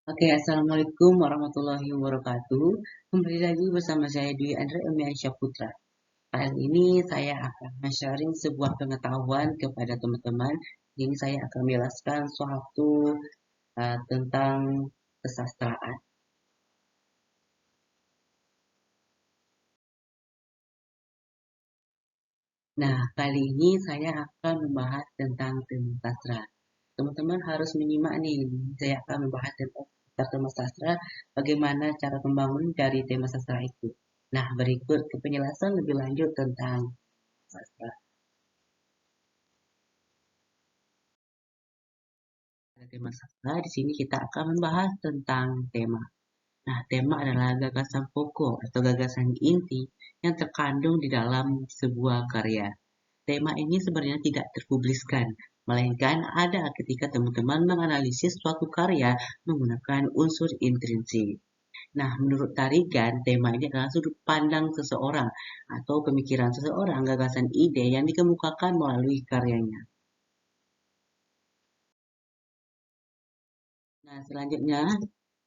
Oke, Assalamualaikum warahmatullahi wabarakatuh. Kembali lagi bersama saya Dwi Andre Emiansyah Putra. Kali ini saya akan sharing sebuah pengetahuan kepada teman-teman. Ini saya akan menjelaskan suatu tentang kesastraan. Nah, kali ini saya akan membahas tentang tema sastra. Teman-teman harus menyimak nih. Saya akan membahas tentang tema sastra, bagaimana cara membangun dari tema sastra itu. Nah, berikut ke penjelasan lebih lanjut tentang sastra. Pada tema sastra, di sini kita akan membahas tentang tema. Nah, tema adalah gagasan pokok atau gagasan inti yang terkandung di dalam sebuah karya. Tema ini sebenarnya tidak terpubliskan, melainkan ada ketika teman-teman menganalisis suatu karya menggunakan unsur intrinsik. Nah, menurut Tarigan, tema ini adalah sudut pandang seseorang atau pemikiran seseorang, gagasan ide yang dikemukakan melalui karyanya. Nah, selanjutnya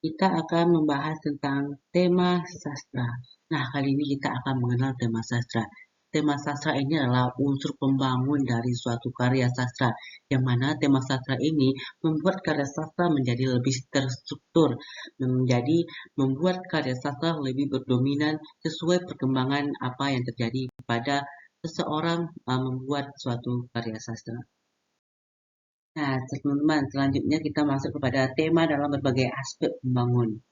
kita akan membahas tentang tema sastra. Nah, kali ini kita akan mengenal tema sastra. Tema sastra ini adalah unsur pembangun dari suatu karya sastra, yang mana tema sastra ini membuat karya sastra menjadi lebih terstruktur, menjadi membuat karya sastra lebih berdominan sesuai perkembangan apa yang terjadi pada seseorang membuat suatu karya sastra. Nah, teman-teman, selanjutnya kita masuk kepada tema dalam berbagai aspek pembangun.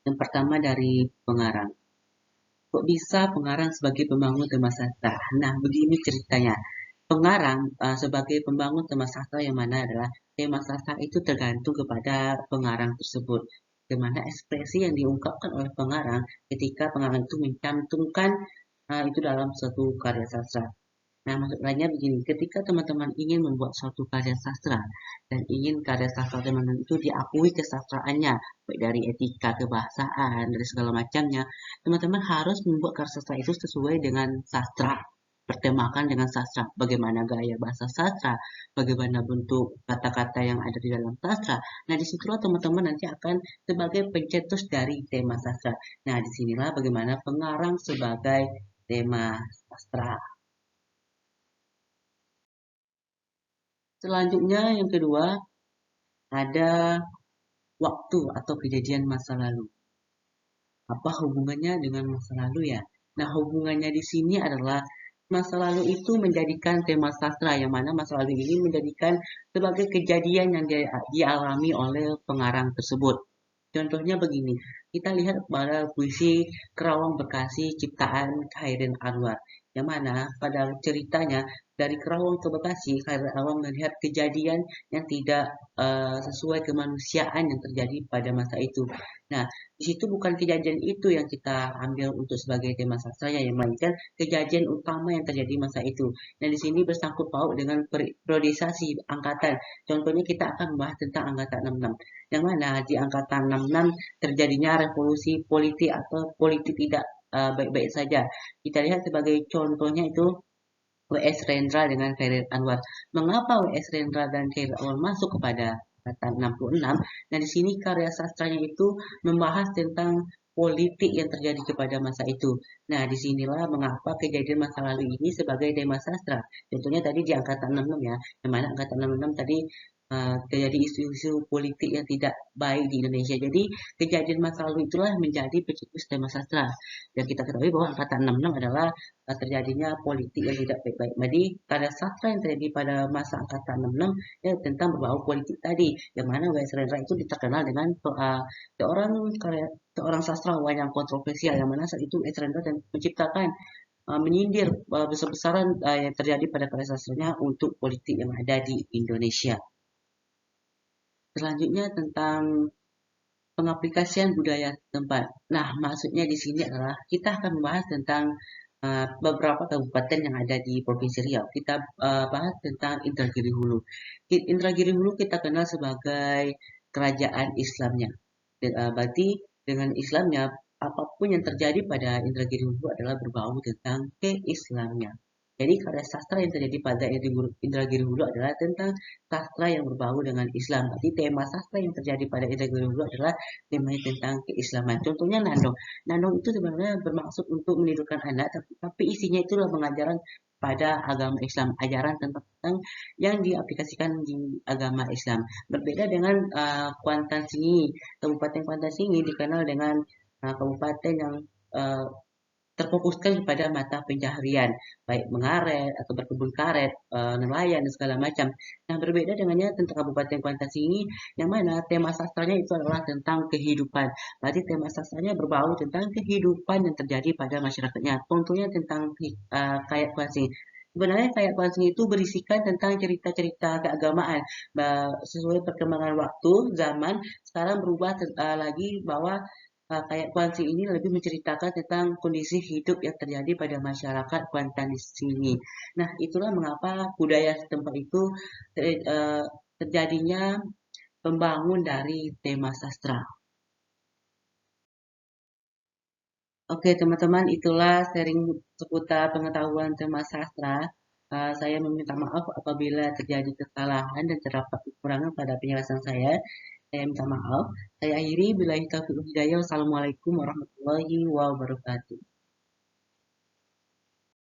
Yang pertama dari pengarang. Kok bisa pengarang sebagai pembangun tema sastra? Nah, begini ceritanya. Pengarang sebagai pembangun tema sastra yang mana adalah tema sastra itu tergantung kepada pengarang tersebut. Bagaimana ekspresi yang diungkapkan oleh pengarang ketika pengarang itu mencantumkan itu dalam suatu karya sastra. Nah, maksud lainnya begini, ketika teman-teman ingin membuat suatu karya sastra dan ingin karya sastra teman-teman itu diakui kesastraannya, baik dari etika, kebahasaan, dari segala macamnya, teman-teman harus membuat karya sastra itu sesuai dengan sastra, bertemakan dengan sastra, bagaimana gaya bahasa sastra, bagaimana bentuk kata-kata yang ada di dalam sastra. Nah, disitulah teman-teman nanti akan sebagai pencetus dari tema sastra. Nah, disinilah bagaimana pengarang sebagai tema sastra. Selanjutnya yang kedua ada waktu atau kejadian masa lalu. Apa hubungannya dengan masa lalu ya? Nah, hubungannya di sini adalah masa lalu itu menjadikan tema sastra yang mana masa lalu ini menjadikan sebagai kejadian yang dialami oleh pengarang tersebut. Contohnya begini, kita lihat pada puisi Kerawang Bekasi ciptaan Khairin Anwar, yang mana pada ceritanya dari Kerawang ke Bekasi, Khairin Anwar melihat kejadian yang tidak sesuai kemanusiaan yang terjadi pada masa itu. Nah, di situ bukan kejadian itu yang kita ambil untuk sebagai tema sastranya, yang melainkan kejadian utama yang terjadi masa itu. Dan di sini bersangkut paut dengan periodisasi angkatan. Contohnya kita akan membahas tentang angkatan 66 yang mana di angkatan 66 terjadinya revolusi politik atau politik tidak baik-baik saja. Kita lihat sebagai contohnya itu W.S. Rendra dengan Khairil Anwar. Mengapa W.S. Rendra dan Khairil Anwar masuk kepada angkatan 66? Nah, di sini karya sastranya itu membahas tentang politik yang terjadi kepada masa itu. Nah, disinilah mengapa kejadian masa lalu ini sebagai tema sastra. Contohnya tadi di angkatan 66 ya, yang mana angkatan 66 tadi terjadi isu-isu politik yang tidak baik di Indonesia. Jadi kejadian masa lalu itulah menjadi pencetus tema sastra. Dan kita ketahui bahwa angkatan 66 adalah terjadinya politik yang tidak baik-baik. Jadi pada sastra yang terjadi pada masa angkatan 66 ya tentang berbau politik tadi, yang mana W.S. Rendra itu terkenal dengan seorang karya seorang sastrawan yang kontroversial, yang mana saat itu W.S. Rendra dan menciptakan menyindir besar-besaran yang terjadi pada karya sastranya untuk politik yang ada di Indonesia. Selanjutnya tentang pengaplikasian budaya tempat. Nah, maksudnya di sini adalah kita akan membahas tentang beberapa kabupaten yang ada di Provinsi Riau. Kita bahas tentang Indragiri Hulu. Indragiri Hulu kita kenal sebagai kerajaan Islamnya. Berarti dengan Islamnya, apapun yang terjadi pada Indragiri Hulu adalah berbau tentang keislamannya. Jadi karya sastra yang terjadi pada Indragiri Hulu adalah tentang sastra yang berbau dengan Islam. Berarti tema sastra yang terjadi pada Indragiri Hulu adalah temanya tentang keislaman. Contohnya Nandong. Nandong itu sebenarnya bermaksud untuk menidurkan anak, tapi isinya itulah pengajaran pada agama Islam, ajaran tentang yang diaplikasikan di agama Islam. Berbeda dengan Kuantan Singi. Kabupaten Kuantan Singi dikenal dengan kabupaten yang uh, terfokuskan kepada mata pencaharian, baik mengaret atau berkebun karet, nelayan dan segala macam. Nah, berbeda dengannya tentang Kabupaten Kuantan Singi, yang mana tema sastranya itu adalah tentang kehidupan. Berarti tema sastranya berbau tentang kehidupan yang terjadi pada masyarakatnya. Contohnya tentang Kayak Kuansing. Sebenarnya Kayak Kuansing itu berisikan tentang cerita-cerita keagamaan. Sesuai perkembangan waktu, zaman, sekarang berubah lagi bahwa kayak Kuantan ini lebih menceritakan tentang kondisi hidup yang terjadi pada masyarakat Kuantan di sini. Nah, itulah mengapa budaya setempat itu terjadinya pembangun dari tema sastra. Oke, teman-teman, itulah sharing seputar pengetahuan tema sastra. Saya meminta maaf apabila terjadi kesalahan dan terdapat kekurangan pada penjelasan saya. Saya minta maaf. Saya akhiri. Billahi taufiq wal hidayah. Wassalamualaikum warahmatullahi wabarakatuh.